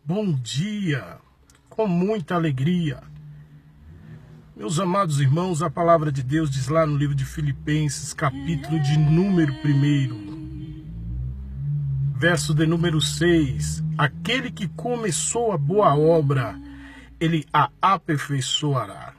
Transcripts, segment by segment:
Bom dia, com muita alegria. Meus amados irmãos, a palavra de Deus diz lá no livro de Filipenses, capítulo de número 1, verso de número 6. Aquele que começou a boa obra, ele a aperfeiçoará.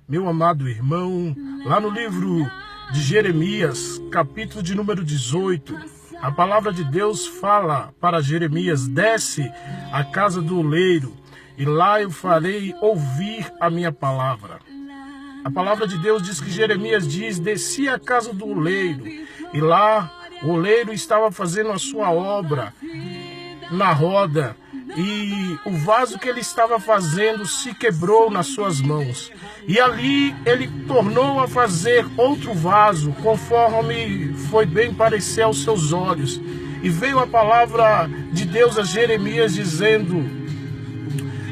Meu amado irmão, lá no livro de Jeremias, capítulo de número 18, a palavra de Deus fala para Jeremias: desce à casa do oleiro, e lá eu farei ouvir a minha palavra. A palavra de Deus diz que Jeremias diz: desci à casa do oleiro, e lá o oleiro estava fazendo a sua obra na roda, e o vaso que ele estava fazendo se quebrou nas suas mãos. E ali ele tornou a fazer outro vaso, conforme foi bem parecer aos seus olhos. E veio a palavra de Deus a Jeremias dizendo: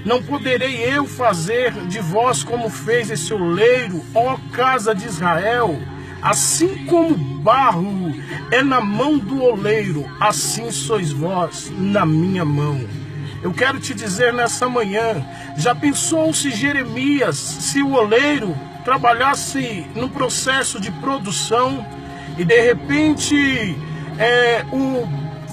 não poderei eu fazer de vós como fez esse oleiro, ó casa de Israel? Assim como barro é na mão do oleiro, assim sois vós na minha mão. Eu quero te dizer nessa manhã, já pensou se Jeremias, se o oleiro trabalhasse no processo de produção e de repente o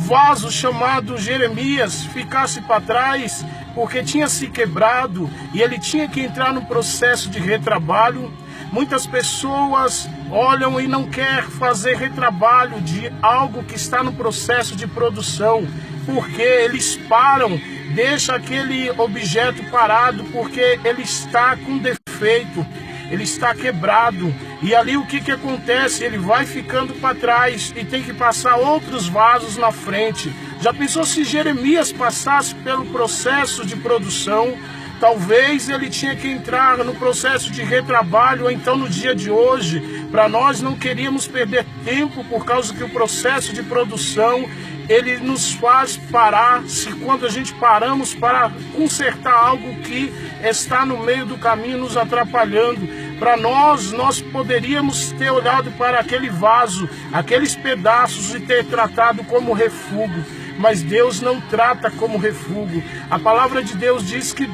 vaso chamado Jeremias ficasse para trás porque tinha se quebrado e ele tinha que entrar no processo de retrabalho? Muitas pessoas olham e não querem fazer retrabalho de algo que está no processo de produção, porque eles param, deixam aquele objeto parado porque ele está com defeito, ele está quebrado. E ali o que acontece? Ele vai ficando para trás e tem que passar outros vasos na frente. Já pensou se Jeremias passasse pelo processo de produção? Talvez ele tinha que entrar no processo de retrabalho, ou então no dia de hoje. Para nós não queríamos perder tempo, por causa que o processo de produção, ele nos faz parar, se quando a gente paramos para consertar algo que está no meio do caminho nos atrapalhando. Para nós poderíamos ter olhado para aquele vaso, aqueles pedaços e ter tratado como refúgio. Mas Deus não trata como refúgio. A palavra de Deus diz que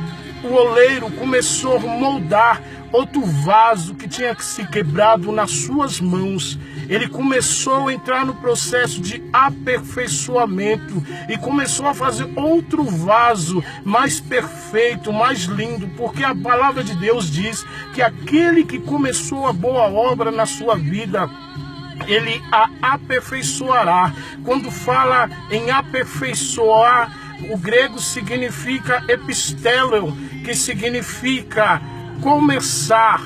o oleiro começou a moldar outro vaso que tinha se quebrado nas suas mãos. Ele começou a entrar no processo de aperfeiçoamento e começou a fazer outro vaso mais perfeito, mais lindo, porque a palavra de Deus diz que aquele que começou a boa obra na sua vida, ele a aperfeiçoará. Quando fala em aperfeiçoar, o grego significa epistelon, que significa começar,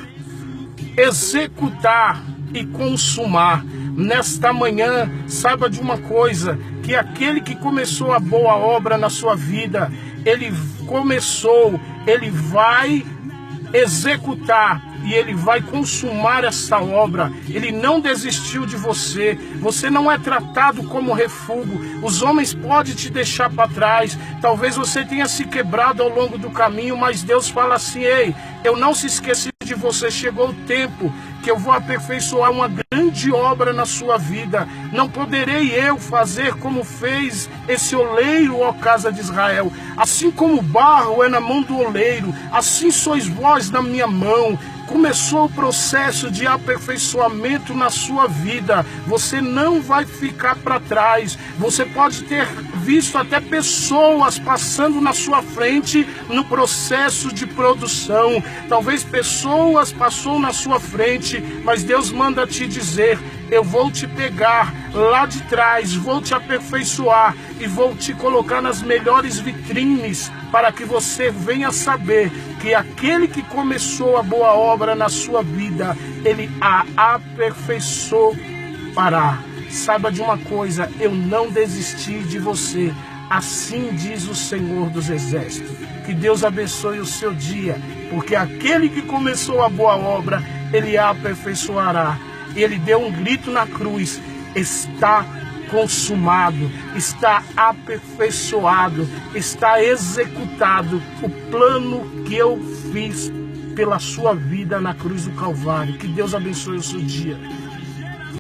executar e consumar. Nesta manhã, saiba de uma coisa, que aquele que começou a boa obra na sua vida, ele vai executar e ele vai consumar essa obra. Ele não desistiu de você. Você não é tratado como refúgio. Os homens podem te deixar para trás. Talvez você tenha se quebrado ao longo do caminho, mas Deus fala assim: ei, eu não se esqueci de você. Chegou o tempo que eu vou aperfeiçoar uma grande obra na sua vida. Não poderei eu fazer como fez esse oleiro, ó casa de Israel? Assim como o barro é na mão do oleiro, assim sois vós na minha mão. Começou o processo de aperfeiçoamento na sua vida. Você não vai ficar para trás. Você pode ter visto até pessoas passando na sua frente no processo de produção. Talvez pessoas passou na sua frente, mas Deus manda te dizer: eu vou te pegar lá de trás, vou te aperfeiçoar e vou te colocar nas melhores vitrines, para que você venha saber que aquele que começou a boa obra na sua vida, ele a aperfeiçoará. Saiba de uma coisa, eu não desisti de você. Assim diz o Senhor dos Exércitos. Que Deus abençoe o seu dia, porque aquele que começou a boa obra, ele a aperfeiçoará. Ele deu um grito na cruz: está consumado, está aperfeiçoado, está executado o plano que eu fiz pela sua vida na cruz do Calvário. Que Deus abençoe o seu dia.